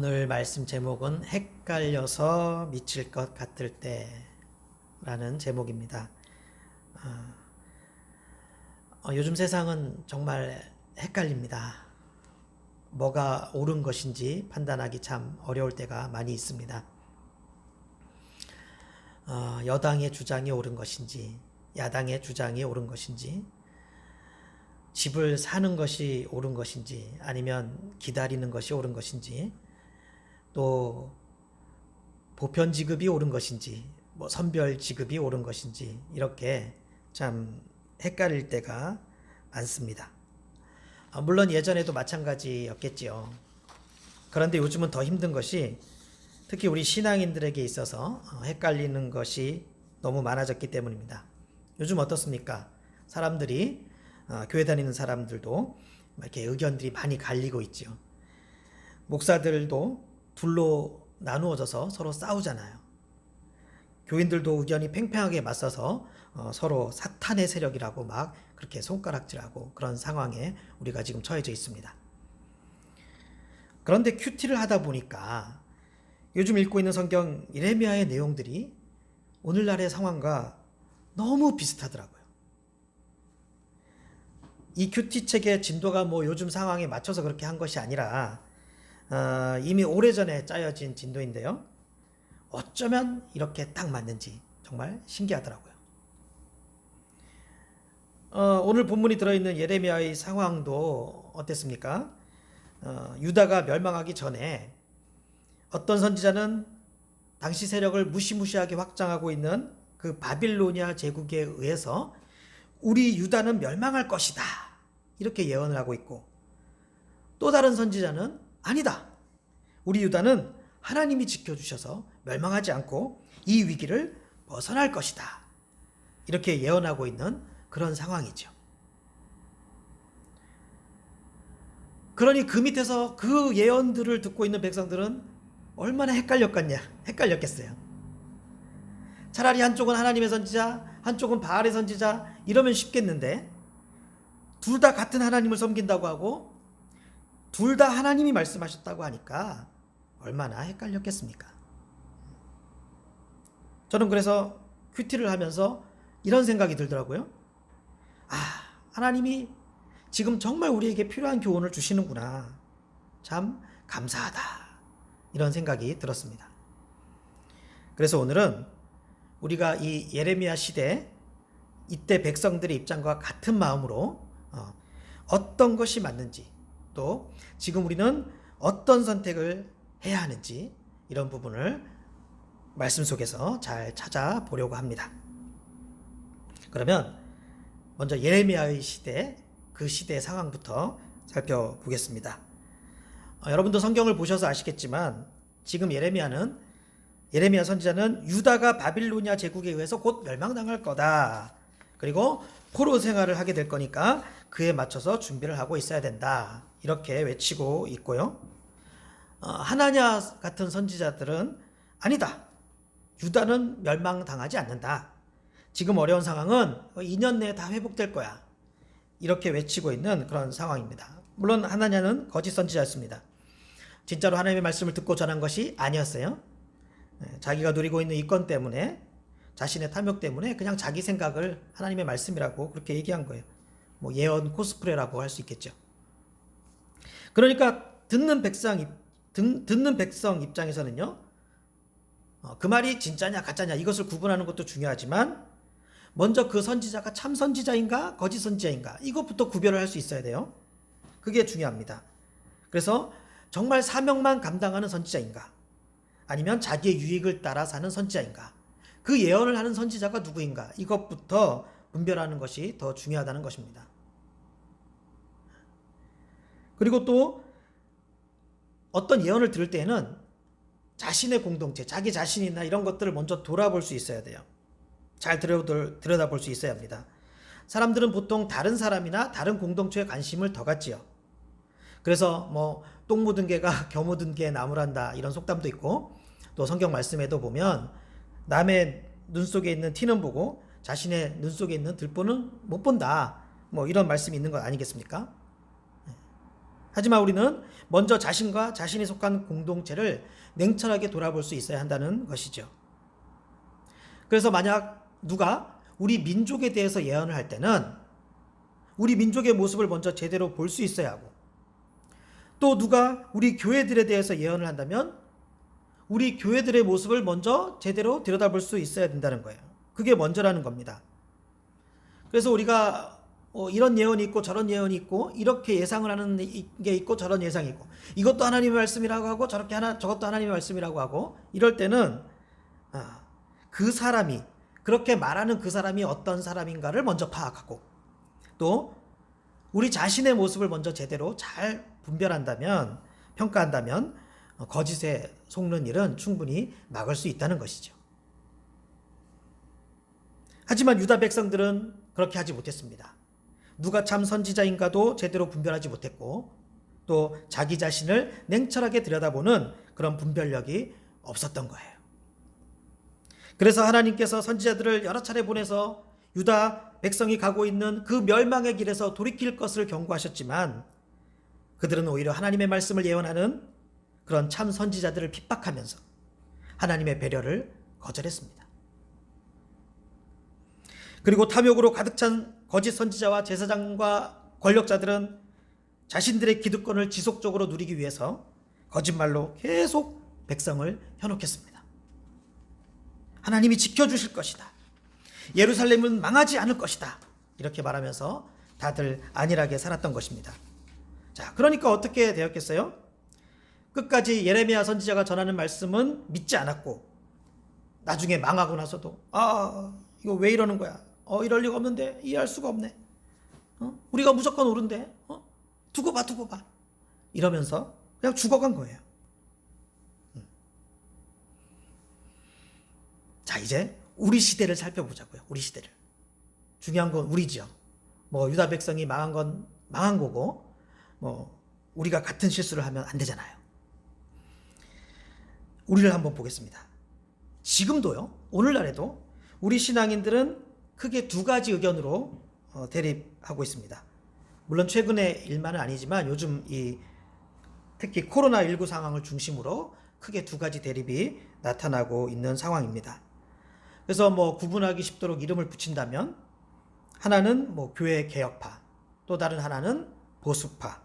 오늘 말씀 제목은 헷갈려서 미칠 것 같을 때라는 제목입니다. 요즘 세상은 정말 헷갈립니다. 뭐가 옳은 것인지 판단하기 참 어려울 때가 많이 있습니다. 여당의 주장이 옳은 것인지, 야당의 주장이 옳은 것인지, 집을 사는 것이 옳은 것인지, 아니면 기다리는 것이 옳은 것인지, 또 보편 지급이 옳은 것인지, 선별 지급이 옳은 것인지, 이렇게 참 헷갈릴 때가 많습니다. 물론 예전에도 마찬가지였겠지요. 그런데 요즘은 더 힘든 것이 특히 우리 신앙인들에게 있어서 헷갈리는 것이 너무 많아졌기 때문입니다. 요즘 어떻습니까? 사람들이 교회 다니는 사람들도 이렇게 의견들이 많이 갈리고 있죠. 목사들도 둘로 나누어져서 서로 싸우잖아요. 교인들도 의견이 팽팽하게 맞서서 서로 사탄의 세력이라고 막 그렇게 손가락질하고 그런 상황에 우리가 지금 처해져 있습니다. 그런데 큐티를 하다 보니까 요즘 읽고 있는 성경 예레미야의 내용들이 오늘날의 상황과 너무 비슷하더라고요. 이 큐티 책의 진도가 요즘 상황에 맞춰서 그렇게 한 것이 아니라 이미 오래전에 짜여진 진도인데요. 어쩌면 이렇게 딱 맞는지 정말 신기하더라고요. 오늘 본문이 들어있는 예레미야의 상황도 어땠습니까? 유다가 멸망하기 전에 어떤 선지자는 당시 세력을 무시무시하게 확장하고 있는 그 바빌로니아 제국에 의해서 우리 유다는 멸망할 것이다, 이렇게 예언을 하고 있고, 또 다른 선지자는 아니다, 우리 유다는 하나님이 지켜주셔서 멸망하지 않고 이 위기를 벗어날 것이다, 이렇게 예언하고 있는 그런 상황이죠. 그러니 그 밑에서 그 예언들을 듣고 있는 백성들은 얼마나 헷갈렸겠어요. 차라리 한쪽은 하나님의 선지자, 한쪽은 바알의 선지자, 이러면 쉽겠는데 둘 다 같은 하나님을 섬긴다고 하고 둘 다 하나님이 말씀하셨다고 하니까 얼마나 헷갈렸겠습니까? 저는 그래서 큐티를 하면서 이런 생각이 들더라고요. 하나님이 지금 정말 우리에게 필요한 교훈을 주시는구나, 참 감사하다, 이런 생각이 들었습니다. 그래서 오늘은 우리가 이 예레미야 시대, 이때 백성들의 입장과 같은 마음으로 어떤 것이 맞는지, 또 지금 우리는 어떤 선택을 해야 하는지, 이런 부분을 말씀 속에서 잘 찾아보려고 합니다. 그러면 먼저 예레미야의 시대, 그 시대의 상황부터 살펴보겠습니다. 여러분도 성경을 보셔서 아시겠지만 지금 예레미야 선지자는 유다가 바빌로니아 제국에 의해서 곧 멸망당할 거다, 그리고 포로 생활을 하게 될 거니까 그에 맞춰서 준비를 하고 있어야 된다, 이렇게 외치고 있고요. 하나냐 같은 선지자들은 아니다, 유다는 멸망당하지 않는다, 지금 어려운 상황은 2년 내에 다 회복될 거야, 이렇게 외치고 있는 그런 상황입니다. 물론 하나냐는 거짓 선지자였습니다. 진짜로 하나님의 말씀을 듣고 전한 것이 아니었어요. 자기가 누리고 있는 이권 때문에, 자신의 탐욕 때문에 그냥 자기 생각을 하나님의 말씀이라고 그렇게 얘기한 거예요. 예언 코스프레라고 할 수 있겠죠. 그러니까 듣는 백성 입장에서는요, 그 말이 진짜냐 가짜냐 이것을 구분하는 것도 중요하지만 먼저 그 선지자가 참 선지자인가 거짓 선지자인가, 이것부터 구별을 할 수 있어야 돼요. 그게 중요합니다. 그래서 정말 사명만 감당하는 선지자인가, 아니면 자기의 유익을 따라 사는 선지자인가, 그 예언을 하는 선지자가 누구인가, 이것부터 분별하는 것이 더 중요하다는 것입니다. 그리고 또 어떤 예언을 들을 때에는 자신의 공동체, 자기 자신이나 이런 것들을 먼저 돌아볼 수 있어야 돼요. 잘 들여다볼 수 있어야 합니다. 사람들은 보통 다른 사람이나 다른 공동체에 관심을 더 갖지요. 그래서 똥 묻은 개가 겨 묻은 개 나무란다, 이런 속담도 있고, 또 성경 말씀에도 보면 남의 눈 속에 있는 티는 보고 자신의 눈 속에 있는 들보는 못 본다, 이런 말씀이 있는 것 아니겠습니까? 하지만 우리는 먼저 자신과 자신이 속한 공동체를 냉철하게 돌아볼 수 있어야 한다는 것이죠. 그래서 만약 누가 우리 민족에 대해서 예언을 할 때는 우리 민족의 모습을 먼저 제대로 볼 수 있어야 하고, 또 누가 우리 교회들에 대해서 예언을 한다면 우리 교회들의 모습을 먼저 제대로 들여다볼 수 있어야 된다는 거예요. 그게 먼저라는 겁니다. 그래서 우리가 이런 예언이 있고 저런 예언이 있고 이렇게 예상을 하는 게 있고 저런 예상이 있고 이것도 하나님의 말씀이라고 하고 저것도 하나님의 말씀이라고 하고 이럴 때는 그 사람이 그렇게 말하는 그 사람이 어떤 사람인가를 먼저 파악하고, 또 우리 자신의 모습을 먼저 제대로 잘 분별한다면, 평가한다면 거짓에 속는 일은 충분히 막을 수 있다는 것이죠. 하지만 유다 백성들은 그렇게 하지 못했습니다. 누가 참 선지자인가도 제대로 분별하지 못했고, 또 자기 자신을 냉철하게 들여다보는 그런 분별력이 없었던 거예요. 그래서 하나님께서 선지자들을 여러 차례 보내서 유다 백성이 가고 있는 그 멸망의 길에서 돌이킬 것을 경고하셨지만, 그들은 오히려 하나님의 말씀을 예언하는 그런 참 선지자들을 핍박하면서 하나님의 배려를 거절했습니다. 그리고 탐욕으로 가득 찬 거짓 선지자와 제사장과 권력자들은 자신들의 기득권을 지속적으로 누리기 위해서 거짓말로 계속 백성을 현혹했습니다. 하나님이 지켜주실 것이다. 예루살렘은 망하지 않을 것이다. 이렇게 말하면서 다들 안일하게 살았던 것입니다. 자, 그러니까 어떻게 되었겠어요? 끝까지 예레미야 선지자가 전하는 말씀은 믿지 않았고, 나중에 망하고 나서도 이거 왜 이러는 거야? 이럴 리가 없는데, 이해할 수가 없네. 우리가 무조건 옳은데, 두고 봐 이러면서 그냥 죽어간 거예요. 자, 이제 우리 시대를 살펴보자고요. 우리 시대를. 중요한 건 우리죠. 유다 백성이 망한 건 망한 거고, 우리가 같은 실수를 하면 안 되잖아요. 우리를 한번 보겠습니다. 지금도요, 오늘날에도 우리 신앙인들은 크게 두 가지 의견으로 대립하고 있습니다. 물론 최근의 일만은 아니지만 요즘 특히 코로나19 상황을 중심으로 크게 두 가지 대립이 나타나고 있는 상황입니다. 그래서 구분하기 쉽도록 이름을 붙인다면, 하나는 교회 개혁파, 또 다른 하나는 보수파,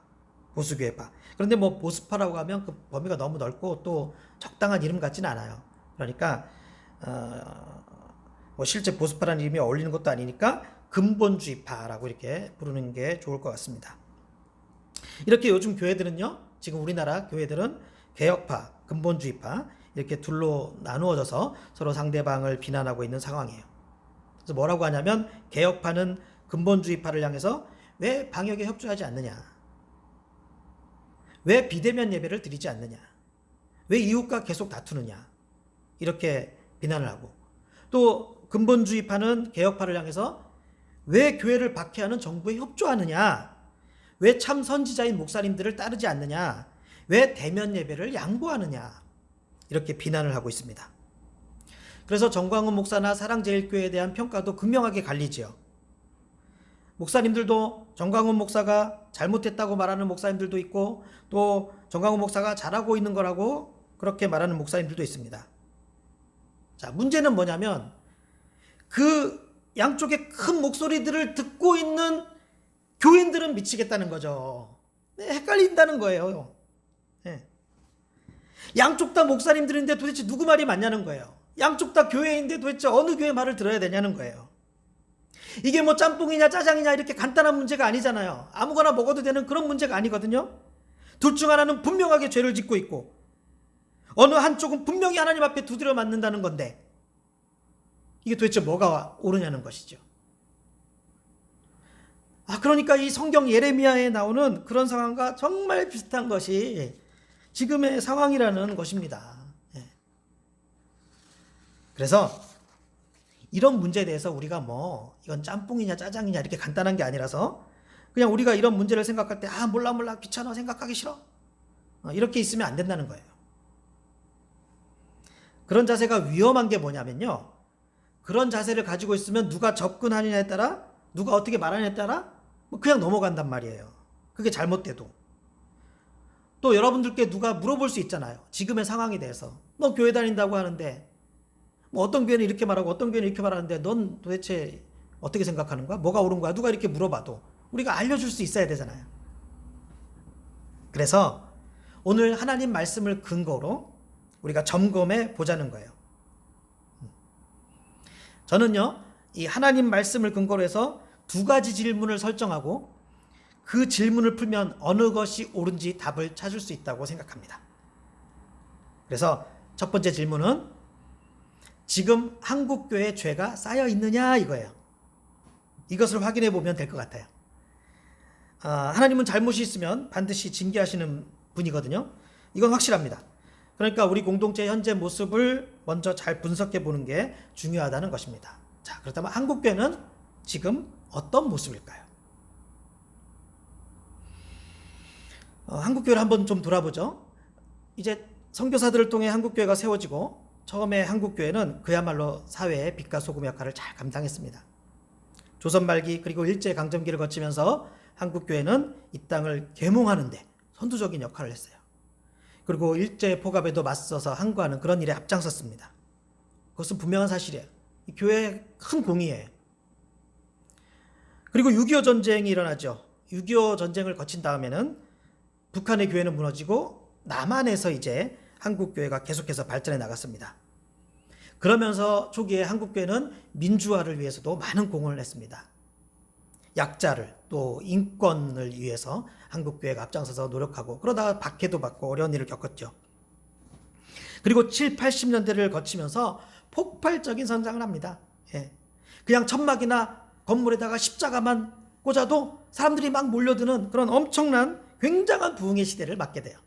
보수교회파. 그런데 보수파라고 하면 그 범위가 너무 넓고 또 적당한 이름 같지는 않아요. 그러니까 실제 보수파라는 이름이 어울리는 것도 아니니까 근본주의파라고 이렇게 부르는 게 좋을 것 같습니다. 이렇게 요즘 교회들은요, 지금 우리나라 교회들은 개혁파, 근본주의파 이렇게 둘로 나누어져서 서로 상대방을 비난하고 있는 상황이에요. 그래서 뭐라고 하냐면, 개혁파는 근본주의파를 향해서 왜 방역에 협조하지 않느냐, 왜 비대면 예배를 드리지 않느냐, 왜 이웃과 계속 다투느냐, 이렇게 비난을 하고, 또 근본주의파는 개혁파를 향해서 왜 교회를 박해하는 정부에 협조하느냐, 왜 참 선지자인 목사님들을 따르지 않느냐, 왜 대면 예배를 양보하느냐, 이렇게 비난을 하고 있습니다. 그래서 정광훈 목사나 사랑제일교회에 대한 평가도 극명하게 갈리지요. 목사님들도 정광훈 목사가 잘못했다고 말하는 목사님들도 있고, 또 정광훈 목사가 잘하고 있는 거라고 그렇게 말하는 목사님들도 있습니다. 자, 문제는 뭐냐면 그 양쪽의 큰 목소리들을 듣고 있는 교인들은 미치겠다는 거죠. 헷갈린다는 거예요. 네. 양쪽 다 목사님들인데 도대체 누구 말이 맞냐는 거예요. 양쪽 다 교회인데 도대체 어느 교회 말을 들어야 되냐는 거예요. 이게 짬뽕이냐 짜장이냐 이렇게 간단한 문제가 아니잖아요. 아무거나 먹어도 되는 그런 문제가 아니거든요. 둘 중 하나는 분명하게 죄를 짓고 있고, 어느 한쪽은 분명히 하나님 앞에 두드려 맞는다는 건데, 이게 도대체 뭐가 옳으냐는 것이죠. 그러니까 이 성경 예레미야에 나오는 그런 상황과 정말 비슷한 것이 지금의 상황이라는 것입니다. 그래서 이런 문제에 대해서 우리가 이건 짬뽕이냐 짜장이냐 이렇게 간단한 게 아니라서, 그냥 우리가 이런 문제를 생각할 때 몰라 귀찮아 생각하기 싫어 이렇게 있으면 안 된다는 거예요. 그런 자세가 위험한 게 뭐냐면요, 그런 자세를 가지고 있으면 누가 접근하느냐에 따라, 누가 어떻게 말하느냐에 따라 그냥 넘어간단 말이에요. 그게 잘못돼도. 또 여러분들께 누가 물어볼 수 있잖아요. 지금의 상황에 대해서. 너 교회 다닌다고 하는데 뭐 어떤 교회는 이렇게 말하고 어떤 교회는 이렇게 말하는데 넌 도대체 어떻게 생각하는 거야? 뭐가 옳은 거야? 누가 이렇게 물어봐도 우리가 알려줄 수 있어야 되잖아요. 그래서 오늘 하나님 말씀을 근거로 우리가 점검해 보자는 거예요. 저는요, 이 하나님 말씀을 근거로 해서 두 가지 질문을 설정하고 그 질문을 풀면 어느 것이 옳은지 답을 찾을 수 있다고 생각합니다. 그래서 첫 번째 질문은 지금 한국교회 죄가 쌓여 있느냐 이거예요. 이것을 확인해 보면 될 것 같아요. 하나님은 잘못이 있으면 반드시 징계하시는 분이거든요. 이건 확실합니다. 그러니까 우리 공동체의 현재 모습을 먼저 잘 분석해 보는 게 중요하다는 것입니다. 자, 그렇다면 한국교회는 지금 어떤 모습일까요? 한국교회를 한번 좀 돌아보죠. 이제 선교사들을 통해 한국교회가 세워지고 처음에 한국교회는 그야말로 사회의 빛과 소금 역할을 잘 감당했습니다. 조선 말기 그리고 일제강점기를 거치면서 한국교회는 이 땅을 계몽하는데 선두적인 역할을 했어요. 그리고 일제 포갑에도 맞서서 항거하는 그런 일에 앞장섰습니다. 그것은 분명한 사실이에요. 이 교회의 큰 공이에요. 그리고 6.25 전쟁이 일어나죠. 6.25 전쟁을 거친 다음에는 북한의 교회는 무너지고 남한에서 이제 한국교회가 계속해서 발전해 나갔습니다. 그러면서 초기에 한국교회는 민주화를 위해서도 많은 공헌을 했습니다. 약자를 또 인권을 위해서 한국교회가 앞장서서 노력하고 그러다가 박해도 받고 어려운 일을 겪었죠. 그리고 7, 80년대를 거치면서 폭발적인 성장을 합니다. 그냥 천막이나 건물에다가 십자가만 꽂아도 사람들이 막 몰려드는 그런 엄청난 굉장한 부흥의 시대를 맞게 돼요.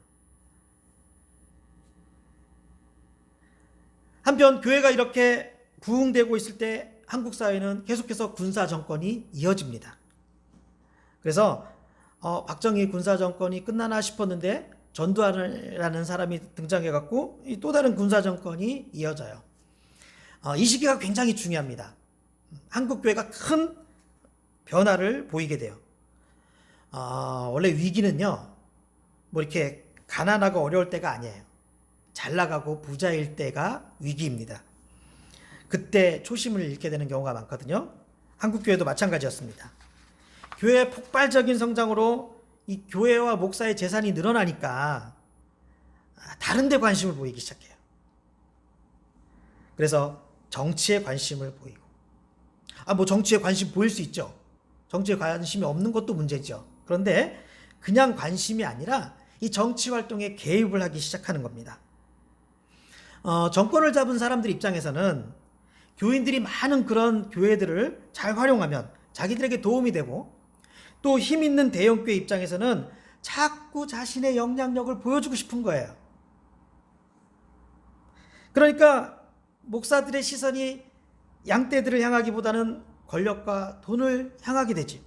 한편 교회가 이렇게 부흥되고 있을 때 한국 사회는 계속해서 군사 정권이 이어집니다. 그래서 박정희 군사 정권이 끝나나 싶었는데 전두환이라는 사람이 등장해갖고 또 다른 군사 정권이 이어져요. 이 시기가 굉장히 중요합니다. 한국 교회가 큰 변화를 보이게 돼요. 원래 위기는요, 뭐 이렇게 가난하고 어려울 때가 아니에요. 잘 나가고 부자일 때가 위기입니다. 그때 초심을 잃게 되는 경우가 많거든요. 한국교회도 마찬가지였습니다. 교회의 폭발적인 성장으로 이 교회와 목사의 재산이 늘어나니까 다른 데 관심을 보이기 시작해요. 그래서 정치에 관심을 보이고, 뭐 정치에 관심 보일 수 있죠. 정치에 관심이 없는 것도 문제죠. 그런데 그냥 관심이 아니라 이 정치 활동에 개입을 하기 시작하는 겁니다. 정권을 잡은 사람들 입장에서는 교인들이 많은 그런 교회들을 잘 활용하면 자기들에게 도움이 되고, 또 힘 있는 대형교회 입장에서는 자꾸 자신의 영향력을 보여주고 싶은 거예요. 그러니까 목사들의 시선이 양떼들을 향하기보다는 권력과 돈을 향하게 되지.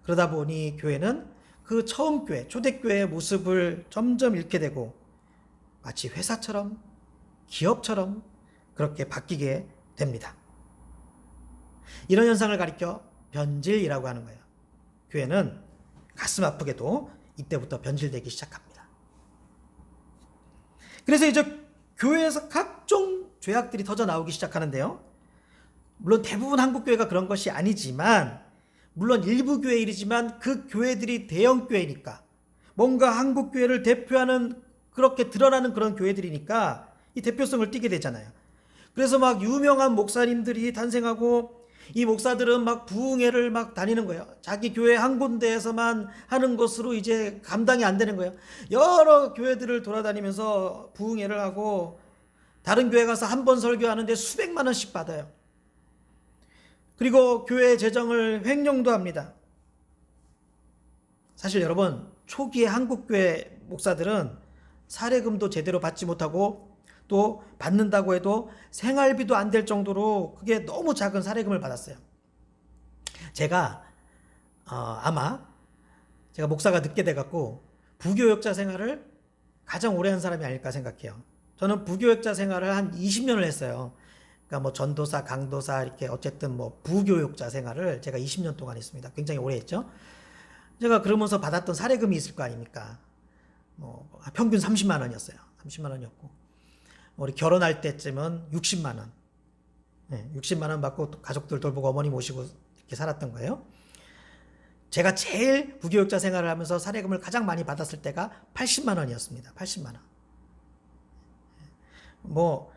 그러다 보니 교회는 그 처음 교회, 초대교회의 모습을 점점 잃게 되고 마치 회사처럼, 기업처럼 그렇게 바뀌게 됩니다. 이런 현상을 가리켜 변질이라고 하는 거예요. 교회는 가슴 아프게도 이때부터 변질되기 시작합니다. 그래서 이제 교회에서 각종 죄악들이 터져 나오기 시작하는데요. 물론 대부분 한국교회가 그런 것이 아니지만, 물론 일부 교회 일이지만 그 교회들이 대형 교회니까, 뭔가 한국교회를 대표하는 그렇게 드러나는 그런 교회들이니까 이 대표성을 띠게 되잖아요. 그래서 막 유명한 목사님들이 탄생하고 이 목사들은 막 부흥회를 막 다니는 거예요. 자기 교회 한 군데에서만 하는 것으로 이제 감당이 안 되는 거예요. 여러 교회들을 돌아다니면서 부흥회를 하고 다른 교회 가서 한 번 설교하는데 수백만 원씩 받아요. 그리고 교회 재정을 횡령도 합니다. 사실 여러분, 초기에 한국교회 목사들은 사례금도 제대로 받지 못하고 또 받는다고 해도 생활비도 안 될 정도로 그게 너무 작은 사례금을 받았어요. 제가 아마 제가 목사가 늦게 돼갖고 부교역자 생활을 가장 오래 한 사람이 아닐까 생각해요. 저는 부교역자 생활을 한 20년을 했어요. 그러니까 뭐 전도사, 강도사 이렇게 어쨌든 뭐 부교역자 생활을 제가 20년 동안 했습니다. 굉장히 오래 했죠. 제가 그러면서 받았던 사례금이 있을 거 아닙니까? 뭐 평균 30만 원이었어요. 30만 원이었고 우리 결혼할 때쯤은 60만 원. 60만 원 받고 가족들 돌보고 어머니 모시고 이렇게 살았던 거예요. 제가 제일 부교육자 생활을 하면서 사례금을 가장 많이 받았을 때가 80만 원이었습니다. 80만 원. 뭐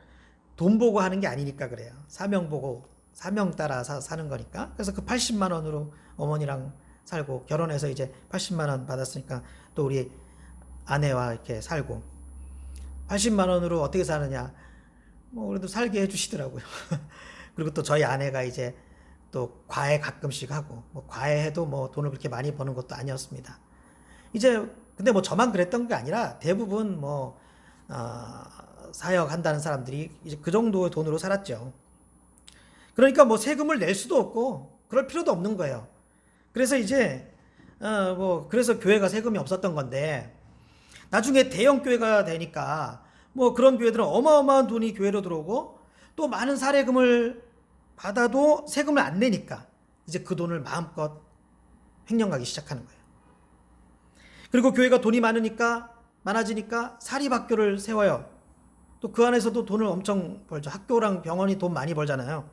돈 보고 하는 게 아니니까 그래요. 사명 보고 사명 따라 사는 거니까. 그래서 그 80만 원으로 어머니랑 살고 결혼해서 이제 80만 원 받았으니까 또 우리 아내와 이렇게 살고 80만 원으로 어떻게 사느냐. 뭐 그래도 살게 해주시더라고요. 그리고 또 저희 아내가 이제 또 과외 가끔씩 하고 뭐 과외해도 뭐 돈을 그렇게 많이 버는 것도 아니었습니다. 이제 근데 뭐 저만 그랬던 게 아니라 대부분 뭐 사역 한다는 사람들이 이제 그 정도의 돈으로 살았죠. 그러니까 뭐 세금을 낼 수도 없고 그럴 필요도 없는 거예요. 그래서 이제 그래서 교회가 세금이 없었던 건데 나중에 대형 교회가 되니까 뭐 그런 교회들은 어마어마한 돈이 교회로 들어오고 또 많은 사례금을 받아도 세금을 안 내니까 이제 그 돈을 마음껏 횡령하기 시작하는 거예요. 그리고 교회가 돈이 많아지니까 사립학교를 세워요. 또 그 안에서도 돈을 엄청 벌죠. 학교랑 병원이 돈 많이 벌잖아요.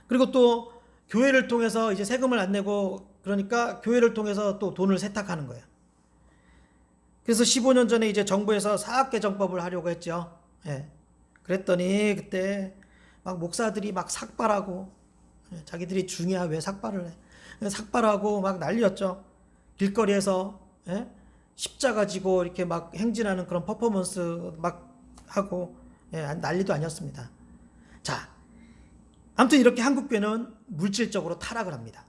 그리고 또 교회를 통해서 이제 세금을 안 내고 그러니까 교회를 통해서 또 돈을 세탁하는 거예요. 그래서 15년 전에 이제 정부에서 사학개정법을 하려고 했죠. 예. 그랬더니 그때 막 목사들이 막 삭발하고 자기들이 중이야 왜 삭발을 해? 삭발하고 막 난리였죠. 길거리에서 십자가 지고 이렇게 막 행진하는 그런 퍼포먼스 막 하고 난리도 아니었습니다. 자, 아무튼 이렇게 한국교회는 물질적으로 타락을 합니다.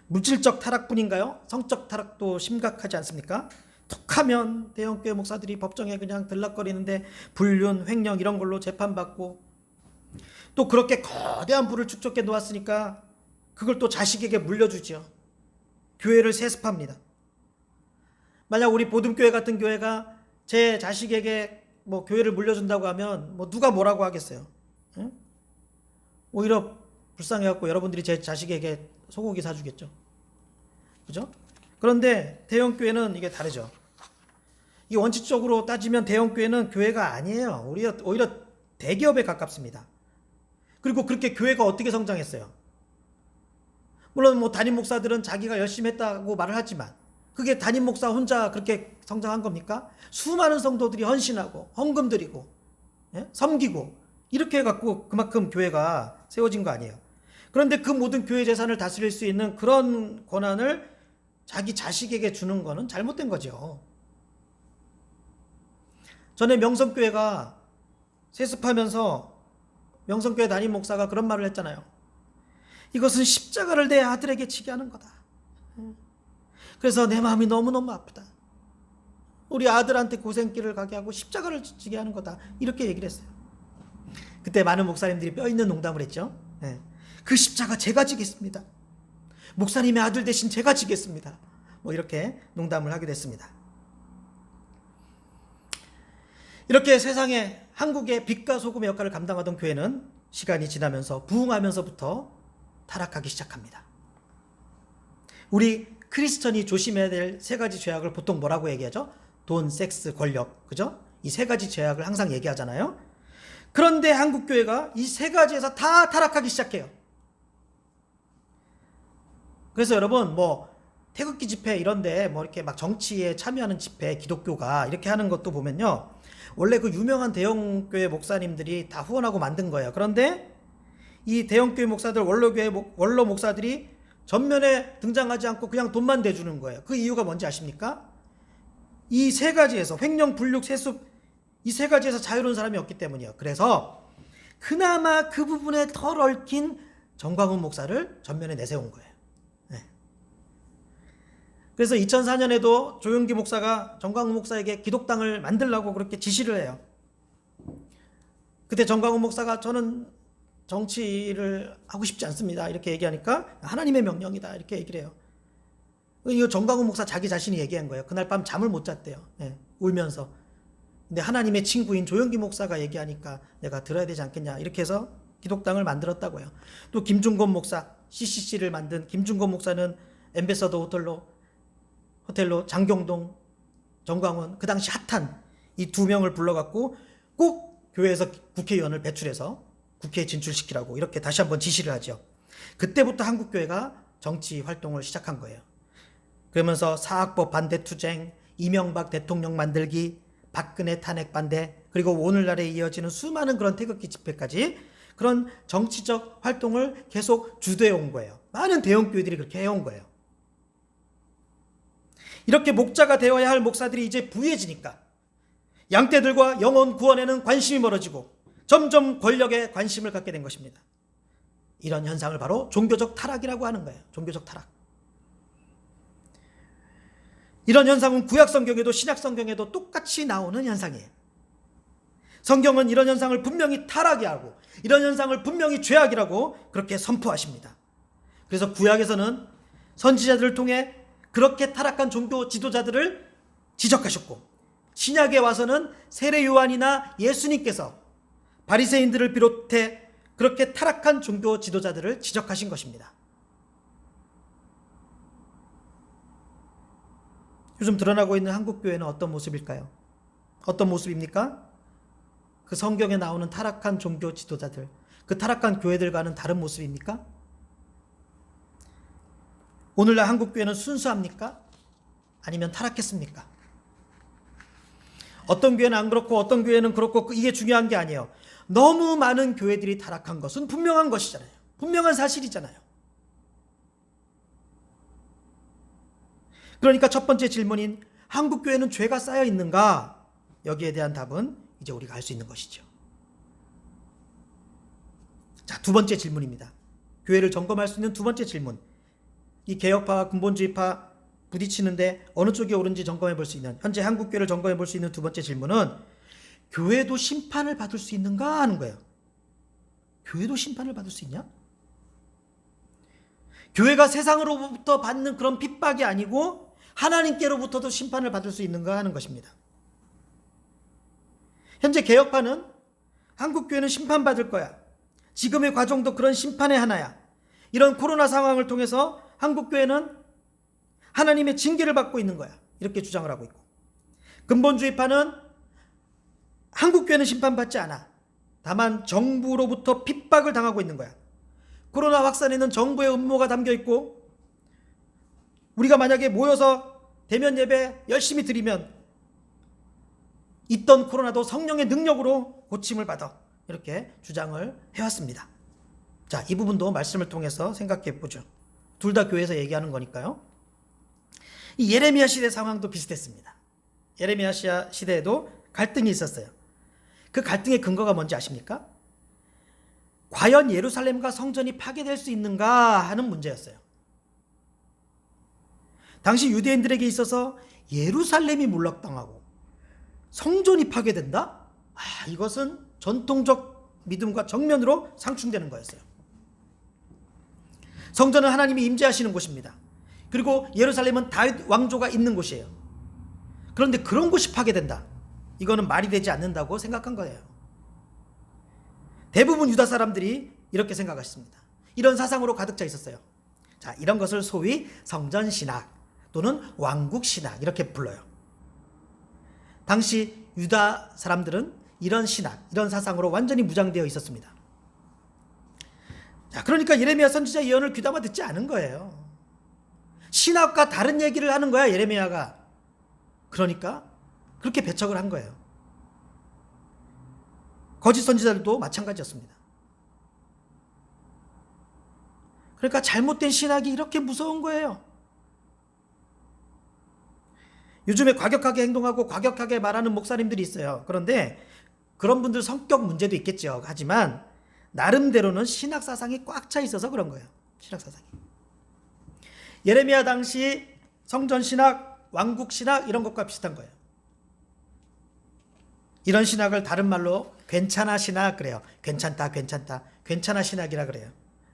물질적 타락뿐인가요? 성적 타락도 심각하지 않습니까? 툭하면 대형교회 목사들이 법정에 그냥 들락거리는데 불륜, 횡령 이런 걸로 재판받고 또 그렇게 거대한 부를 축적해 놓았으니까 그걸 또 자식에게 물려주죠. 교회를 세습합니다. 만약 우리 보듬교회 같은 교회가 제 자식에게 뭐 교회를 물려준다고 하면 뭐 누가 뭐라고 하겠어요? 응? 오히려 불쌍해갖고 여러분들이 제 자식에게 소고기 사주겠죠. 그죠? 그런데 대형교회는 이게 다르죠. 이 원칙적으로 따지면 대형교회는 교회가 아니에요. 오히려 대기업에 가깝습니다. 그리고 그렇게 교회가 어떻게 성장했어요? 물론 뭐 담임 목사들은 자기가 열심히 했다고 말을 하지만 그게 담임 목사 혼자 그렇게 성장한 겁니까? 수많은 성도들이 헌신하고 헌금 드리고 섬기고 이렇게 해갖고 그만큼 교회가 세워진 거 아니에요. 그런데 그 모든 교회 재산을 다스릴 수 있는 그런 권한을 자기 자식에게 주는 거는 잘못된 거죠. 전에 명성교회가 세습하면서 명성교회 담임 목사가 그런 말을 했잖아요. 이것은 십자가를 내 아들에게 지게 하는 거다. 그래서 내 마음이 너무너무 아프다. 우리 아들한테 고생길을 가게 하고 십자가를 지게 하는 거다. 이렇게 얘기를 했어요. 그때 많은 목사님들이 뼈 있는 농담을 했죠. 그 십자가 제가 지겠습니다. 목사님의 아들 대신 제가 지겠습니다. 뭐 이렇게 농담을 하게 됐습니다. 이렇게 세상에 한국의 빛과 소금의 역할을 감당하던 교회는 시간이 지나면서 부흥하면서부터 타락하기 시작합니다. 우리 크리스천이 조심해야 될 세 가지 죄악을 보통 뭐라고 얘기하죠? 돈, 섹스, 권력. 그죠? 이 세 가지 죄악을 항상 얘기하잖아요. 그런데 한국교회가 이 세 가지에서 다 타락하기 시작해요. 그래서 여러분 뭐 태극기 집회 이런데 뭐 이렇게 막 정치에 참여하는 집회 기독교가 이렇게 하는 것도 보면요. 원래 그 유명한 대형교회 목사님들이 다 후원하고 만든 거예요. 그런데 이 대형교회 목사들 원로 목사들이 전면에 등장하지 않고 그냥 돈만 대주는 거예요. 그 이유가 뭔지 아십니까? 이 세 가지에서 횡령, 불륜, 세습 이 세 가지에서 자유로운 사람이 없기 때문이에요. 그래서 그나마 그 부분에 덜 얽힌 정광훈 목사를 전면에 내세운 거예요. 그래서 2004년에도 조용기 목사가 정광훈 목사에게 기독당을 만들라고 그렇게 지시를 해요. 그때 정광훈 목사가 저는 정치를 하고 싶지 않습니다. 이렇게 얘기하니까 하나님의 명령이다. 이렇게 얘기를 해요. 이거 정광훈 목사 자기 자신이 얘기한 거예요. 그날 밤 잠을 못 잤대요. 울면서. 근데 하나님의 친구인 조용기 목사가 얘기하니까 내가 들어야 되지 않겠냐. 이렇게 해서 기독당을 만들었다고요. 또 김중건 목사, CCC를 만든 김중건 목사는 엠베서더 호텔로 호텔로 장경동, 정광훈 그 당시 핫한 이 두 명을 불러갖고 꼭 교회에서 국회의원을 배출해서 국회에 진출시키라고 이렇게 다시 한번 지시를 하죠. 그때부터 한국교회가 정치 활동을 시작한 거예요. 그러면서 사학법 반대 투쟁, 이명박 대통령 만들기, 박근혜 탄핵 반대, 그리고 오늘날에 이어지는 수많은 그런 태극기 집회까지 그런 정치적 활동을 계속 주도해 온 거예요. 많은 대형교회들이 그렇게 해온 거예요. 이렇게 목자가 되어야 할 목사들이 이제 부유해지니까 양떼들과 영혼 구원에는 관심이 멀어지고 점점 권력에 관심을 갖게 된 것입니다. 이런 현상을 바로 종교적 타락이라고 하는 거예요. 종교적 타락. 이런 현상은 구약 성경에도 신약 성경에도 똑같이 나오는 현상이에요. 성경은 이런 현상을 분명히 타락이라고, 이런 현상을 분명히 죄악이라고 그렇게 선포하십니다. 그래서 구약에서는 선지자들을 통해 그렇게 타락한 종교 지도자들을 지적하셨고, 신약에 와서는 세례 요한이나 예수님께서 바리새인들을 비롯해 그렇게 타락한 종교 지도자들을 지적하신 것입니다. 요즘 드러나고 있는 한국교회는 어떤 모습일까요? 어떤 모습입니까? 그 성경에 나오는 타락한 종교 지도자들, 그 타락한 교회들과는 다른 모습입니까? 오늘날 한국교회는 순수합니까? 아니면 타락했습니까? 어떤 교회는 안 그렇고 어떤 교회는 그렇고 이게 중요한 게 아니에요. 너무 많은 교회들이 타락한 것은 분명한 것이잖아요. 분명한 사실이잖아요. 그러니까 첫 번째 질문인 한국교회는 죄가 쌓여 있는가? 여기에 대한 답은 이제 우리가 알 수 있는 것이죠. 자, 두 번째 질문입니다. 교회를 점검할 수 있는 두 번째 질문. 이 개혁파와 근본주의파 부딪히는데 어느 쪽이 옳은지 점검해 볼 수 있는, 현재 한국교회를 점검해 볼 수 있는 두 번째 질문은 교회도 심판을 받을 수 있는가 하는 거예요. 교회도 심판을 받을 수 있냐? 교회가 세상으로부터 받는 그런 핍박이 아니고 하나님께로부터도 심판을 받을 수 있는가 하는 것입니다. 현재 개혁파는 한국교회는 심판받을 거야. 지금의 과정도 그런 심판의 하나야. 이런 코로나 상황을 통해서 한국교회는 하나님의 징계를 받고 있는 거야. 이렇게 주장을 하고 있고, 근본주의파는 한국교회는 심판받지 않아. 다만 정부로부터 핍박을 당하고 있는 거야. 코로나 확산에는 정부의 음모가 담겨 있고, 우리가 만약에 모여서 대면 예배 열심히 드리면 있던 코로나도 성령의 능력으로 고침을 받아. 이렇게 주장을 해왔습니다. 자, 이 부분도 말씀을 통해서 생각해 보죠. 둘 다 교회에서 얘기하는 거니까요. 이 예레미야 시대 상황도 비슷했습니다. 예레미야 시대에도 갈등이 있었어요. 그 갈등의 근거가 뭔지 아십니까? 과연 예루살렘과 성전이 파괴될 수 있는가 하는 문제였어요. 당시 유대인들에게 있어서 예루살렘이 몰락당하고 성전이 파괴된다? 이것은 전통적 믿음과 정면으로 상충되는 거였어요. 성전은 하나님이 임재하시는 곳입니다. 그리고 예루살렘은 다윗 왕조가 있는 곳이에요. 그런데 그런 곳이 파괴된다. 이거는 말이 되지 않는다고 생각한 거예요. 대부분 유다 사람들이 이렇게 생각했습니다. 이런 사상으로 가득 차 있었어요. 자, 이런 것을 소위 성전신학 또는 왕국신학 이렇게 불러요. 당시 유다 사람들은 이런 신학, 이런 사상으로 완전히 무장되어 있었습니다. 자, 그러니까 예레미야 선지자 예언을 귀담아 듣지 않은 거예요. 신학과 다른 얘기를 하는 거야, 예레미야가. 그러니까 그렇게 배척을 한 거예요. 거짓 선지자들도 마찬가지였습니다. 그러니까 잘못된 신학이 이렇게 무서운 거예요. 요즘에 과격하게 행동하고 과격하게 말하는 목사님들이 있어요. 그런데 그런 분들 성격 문제도 있겠죠. 하지만 나름대로는 신학 사상이 꽉 차 있어서 그런 거예요. 신학 사상이. 예레미야 당시 성전 신학, 왕국 신학 이런 것과 비슷한 거예요. 이런 신학을 다른 말로 괜찮아 신학 그래요. 괜찮다, 괜찮다, 괜찮아 신학이라 그래요.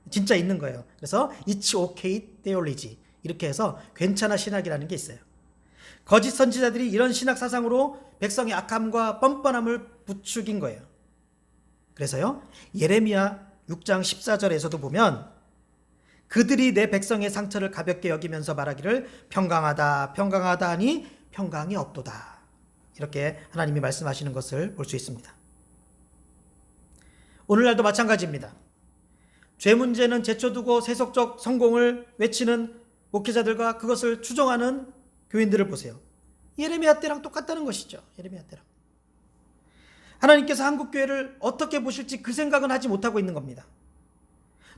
진짜 있는 거예요. 그래서 It's okay theology 이렇게 해서 괜찮아 신학이라는 게 있어요. 거짓 선지자들이 이런 신학 사상으로 백성의 악함과 뻔뻔함을 부추긴 거예요. 그래서요, 예레미야 6장 14절에서도 보면 그들이 내 백성의 상처를 가볍게 여기면서 말하기를 평강하다 평강하다 하니 평강이 없도다. 이렇게 하나님이 말씀하시는 것을 볼 수 있습니다. 오늘날도 마찬가지입니다. 죄 문제는 제쳐두고 세속적 성공을 외치는 목회자들과 그것을 추종하는 교인들을 보세요. 예레미야 때랑 똑같다는 것이죠. 예레미야 때랑. 하나님께서 한국교회를 어떻게 보실지 그 생각은 하지 못하고 있는 겁니다.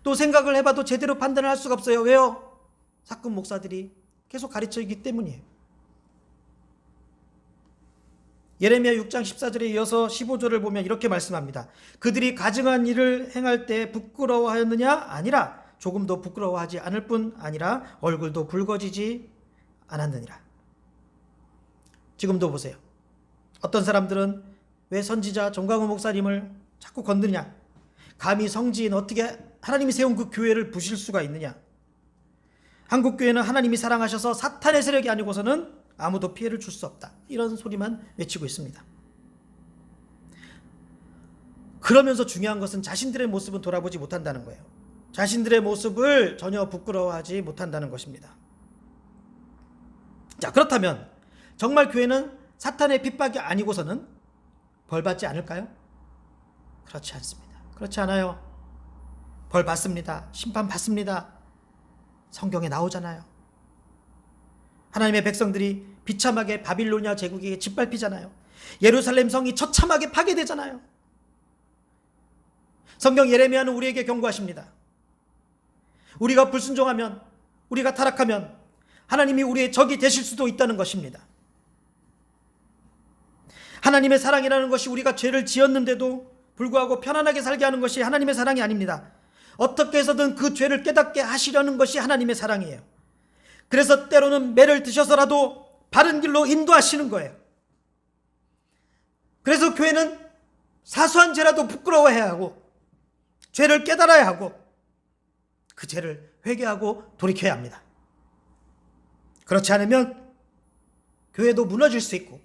또 생각을 해봐도 제대로 판단을 할 수가 없어요. 왜요? 사금 목사들이 계속 가르쳐주기 때문이에요. 예레미야 6장 14절에 이어서 15절을 보면 이렇게 말씀합니다. 그들이 가증한 일을 행할 때 부끄러워하였느냐? 아니라 조금도 부끄러워하지 않을 뿐 아니라 얼굴도 붉어지지 않았느니라. 지금도 보세요. 어떤 사람들은 왜 선지자 정광훈 목사님을 자꾸 건드냐? 감히 성지인 어떻게 하나님이 세운 그 교회를 부실 수가 있느냐? 한국교회는 하나님이 사랑하셔서 사탄의 세력이 아니고서는 아무도 피해를 줄 수 없다. 이런 소리만 외치고 있습니다. 그러면서 중요한 것은 자신들의 모습은 돌아보지 못한다는 거예요. 자신들의 모습을 전혀 부끄러워하지 못한다는 것입니다. 자, 그렇다면 정말 교회는 사탄의 핍박이 아니고서는 벌받지 않을까요? 그렇지 않습니다. 그렇지 않아요. 벌 받습니다. 심판 받습니다. 성경에 나오잖아요. 하나님의 백성들이 비참하게 바빌로니아 제국에게 짓밟히잖아요. 예루살렘 성이 처참하게 파괴되잖아요. 성경 예레미야는 우리에게 경고하십니다. 우리가 불순종하면, 우리가 타락하면 하나님이 우리의 적이 되실 수도 있다는 것입니다. 하나님의 사랑이라는 것이 우리가 죄를 지었는데도 불구하고 편안하게 살게 하는 것이 하나님의 사랑이 아닙니다. 어떻게 해서든 그 죄를 깨닫게 하시려는 것이 하나님의 사랑이에요. 그래서 때로는 매를 드셔서라도 바른 길로 인도하시는 거예요. 그래서 교회는 사소한 죄라도 부끄러워해야 하고 죄를 깨달아야 하고 그 죄를 회개하고 돌이켜야 합니다. 그렇지 않으면 교회도 무너질 수 있고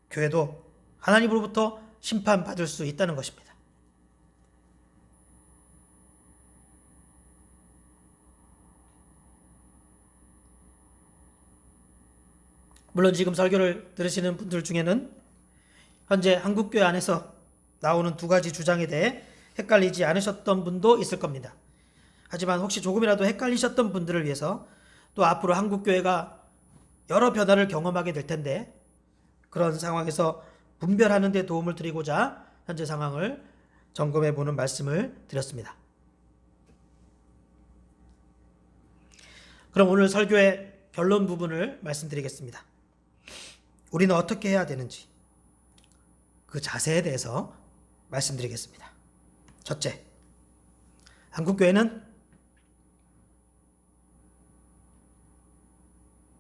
교회도 하나님으로부터 심판받을 수 있다는 것입니다. 물론 지금 설교를 들으시는 분들 중에는 현재 한국교회 안에서 나오는 두 가지 주장에 대해 헷갈리지 않으셨던 분도 있을 겁니다. 하지만 혹시 조금이라도 헷갈리셨던 분들을 위해서 또 앞으로 한국교회가 여러 변화를 경험하게 될 텐데 그런 상황에서 분별하는 데 도움을 드리고자 현재 상황을 점검해 보는 말씀을 드렸습니다. 그럼 오늘 설교의 결론 부분을 말씀드리겠습니다. 우리는 어떻게 해야 되는지 그 자세에 대해서 말씀드리겠습니다. 첫째, 한국교회는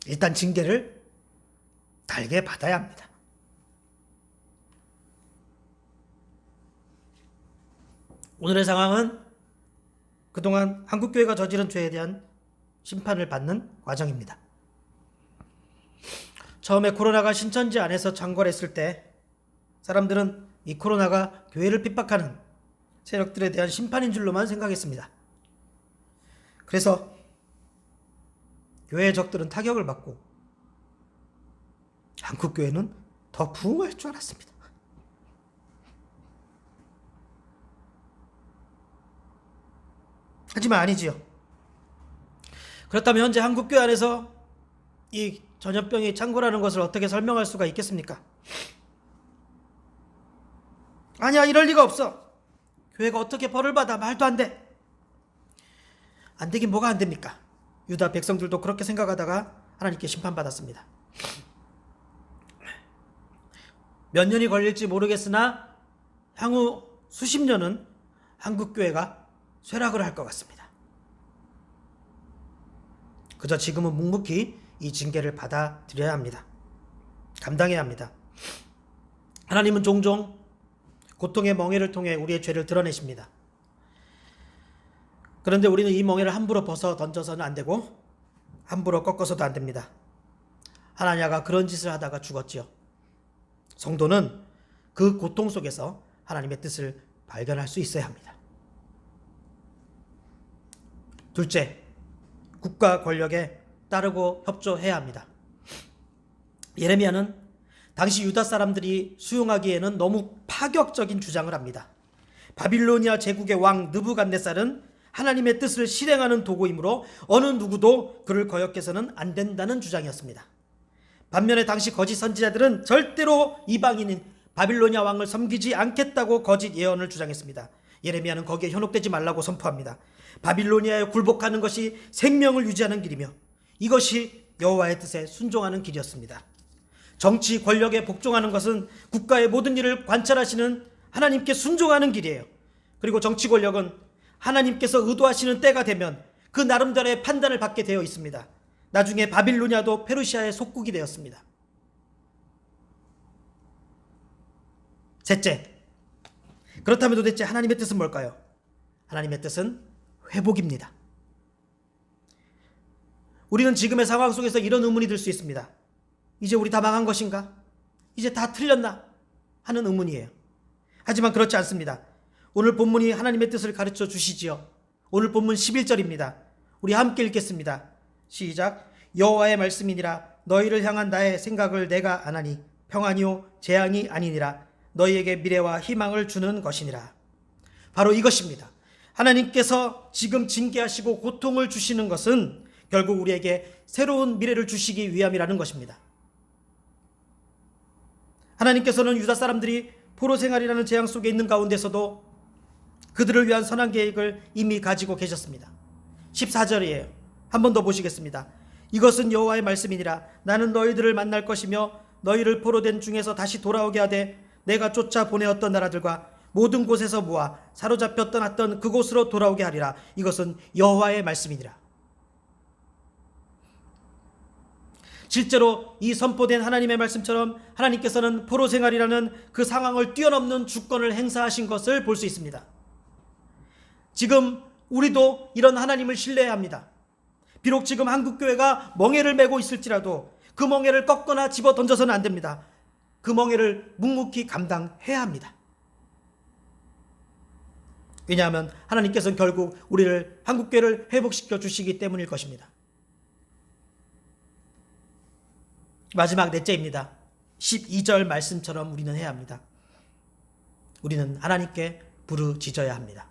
일단 징계를 달게 받아야 합니다. 오늘의 상황은 그동안 한국교회가 저지른 죄에 대한 심판을 받는 과정입니다. 처음에 코로나가 신천지 안에서 창궐했을 때 사람들은 이 코로나가 교회를 핍박하는 세력들에 대한 심판인 줄로만 생각했습니다. 그래서 교회의 적들은 타격을 받고 한국교회는 더 부흥할 줄 알았습니다. 하지만 아니지요. 그렇다면 현재 한국교회 안에서 이 전염병이 창궐하는 것을 어떻게 설명할 수가 있겠습니까? 아니야, 이럴 리가 없어. 교회가 어떻게 벌을 받아? 말도 안 돼. 안 되긴 뭐가 안 됩니까? 유다 백성들도 그렇게 생각하다가 하나님께 심판받았습니다. 몇 년이 걸릴지 모르겠으나 향후 수십 년은 한국교회가 쇠락을 할 것 같습니다. 그저 지금은 묵묵히 이 징계를 받아들여야 합니다. 감당해야 합니다. 하나님은 종종 고통의 멍에를 통해 우리의 죄를 드러내십니다. 그런데 우리는 이 멍에를 함부로 벗어 던져서는 안 되고 함부로 꺾어서도 안 됩니다. 하나냐가 그런 짓을 하다가 죽었지요. 성도는 그 고통 속에서 하나님의 뜻을 발견할 수 있어야 합니다. 둘째, 국가 권력에 따르고 협조해야 합니다. 예레미야는 당시 유다 사람들이 수용하기에는 너무 파격적인 주장을 합니다. 바빌로니아 제국의 왕 느부갓네살은 하나님의 뜻을 실행하는 도구이므로 어느 누구도 그를 거역해서는 안 된다는 주장이었습니다. 반면에 당시 거짓 선지자들은 절대로 이방인인 바빌로니아 왕을 섬기지 않겠다고 거짓 예언을 주장했습니다. 예레미야는 거기에 현혹되지 말라고 선포합니다. 바빌로니아에 굴복하는 것이 생명을 유지하는 길이며 이것이 여호와의 뜻에 순종하는 길이었습니다. 정치 권력에 복종하는 것은 국가의 모든 일을 관찰하시는 하나님께 순종하는 길이에요. 그리고 정치 권력은 하나님께서 의도하시는 때가 되면 그 나름대로의 판단을 받게 되어 있습니다. 나중에 바빌로니아도 페르시아의 속국이 되었습니다. 셋째, 그렇다면 도대체 하나님의 뜻은 뭘까요? 하나님의 뜻은 회복입니다. 우리는 지금의 상황 속에서 이런 의문이 들 수 있습니다. 이제 우리 다 망한 것인가? 이제 다 틀렸나? 하는 의문이에요. 하지만 그렇지 않습니다. 오늘 본문이 하나님의 뜻을 가르쳐 주시지요. 오늘 본문 11절입니다. 우리 함께 읽겠습니다. 시작. 여호와의 말씀이니라. 너희를 향한 나의 생각을 내가 아나니 평안이요 재앙이 아니니라. 너희에게 미래와 희망을 주는 것이니라. 바로 이것입니다. 하나님께서 지금 징계하시고 고통을 주시는 것은 결국 우리에게 새로운 미래를 주시기 위함이라는 것입니다. 하나님께서는 유다 사람들이 포로 생활이라는 재앙 속에 있는 가운데서도 그들을 위한 선한 계획을 이미 가지고 계셨습니다. 14절이에요. 한 번 더 보시겠습니다. 이것은 여호와의 말씀이니라. 나는 너희들을 만날 것이며 너희를 포로된 중에서 다시 돌아오게 하되 내가 쫓아 보내었던 나라들과 모든 곳에서 모아 사로잡혀 떠났던 그곳으로 돌아오게 하리라. 이것은 여호와의 말씀이니라. 실제로 이 선포된 하나님의 말씀처럼 하나님께서는 포로 생활이라는 그 상황을 뛰어넘는 주권을 행사하신 것을 볼 수 있습니다. 지금 우리도 이런 하나님을 신뢰해야 합니다. 비록 지금 한국교회가 멍에를 메고 있을지라도 그 멍에를 꺾거나 집어 던져서는 안 됩니다. 그 멍에를 묵묵히 감당해야 합니다. 왜냐하면 하나님께서는 결국 우리를 한국교회를 회복시켜 주시기 때문일 것입니다. 마지막 넷째입니다. 12절 말씀처럼 우리는 해야 합니다. 우리는 하나님께 부르짖어야 합니다.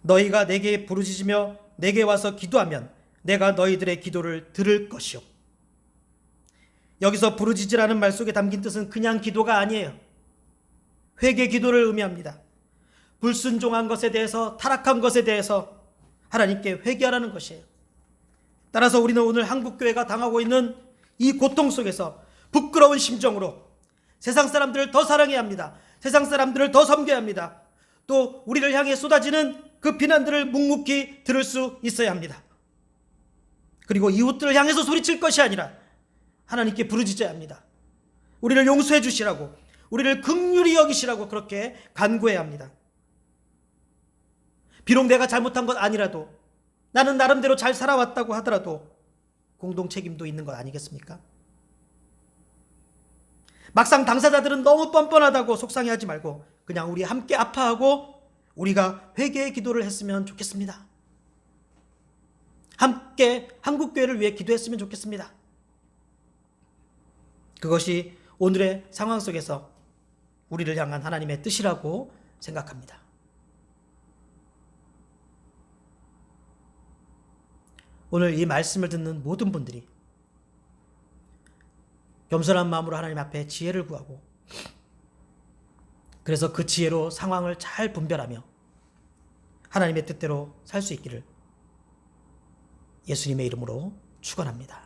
너희가 내게 부르짖으며 내게 와서 기도하면 내가 너희들의 기도를 들을 것이요. 여기서 부르짖으라는 말 속에 담긴 뜻은 그냥 기도가 아니에요. 회개 기도를 의미합니다. 불순종한 것에 대해서, 타락한 것에 대해서 하나님께 회개하라는 것이에요. 따라서 우리는 오늘 한국교회가 당하고 있는 이 고통 속에서 부끄러운 심정으로 세상 사람들을 더 사랑해야 합니다. 세상 사람들을 더 섬겨야 합니다. 또 우리를 향해 쏟아지는 그 비난들을 묵묵히 들을 수 있어야 합니다. 그리고 이웃들을 향해서 소리칠 것이 아니라 하나님께 부르짖어야 합니다. 우리를 용서해 주시라고, 우리를 긍휼히 여기시라고 그렇게 간구해야 합니다. 비록 내가 잘못한 것 아니라도, 나는 나름대로 잘 살아왔다고 하더라도 공동 책임도 있는 것 아니겠습니까? 막상 당사자들은 너무 뻔뻔하다고 속상해하지 말고 그냥 우리 함께 아파하고 우리가 회개의 기도를 했으면 좋겠습니다. 함께 한국교회를 위해 기도했으면 좋겠습니다. 그것이 오늘의 상황 속에서 우리를 향한 하나님의 뜻이라고 생각합니다. 오늘 이 말씀을 듣는 모든 분들이 겸손한 마음으로 하나님 앞에 지혜를 구하고, 그래서 그 지혜로 상황을 잘 분별하며 하나님의 뜻대로 살 수 있기를 예수님의 이름으로 축원합니다.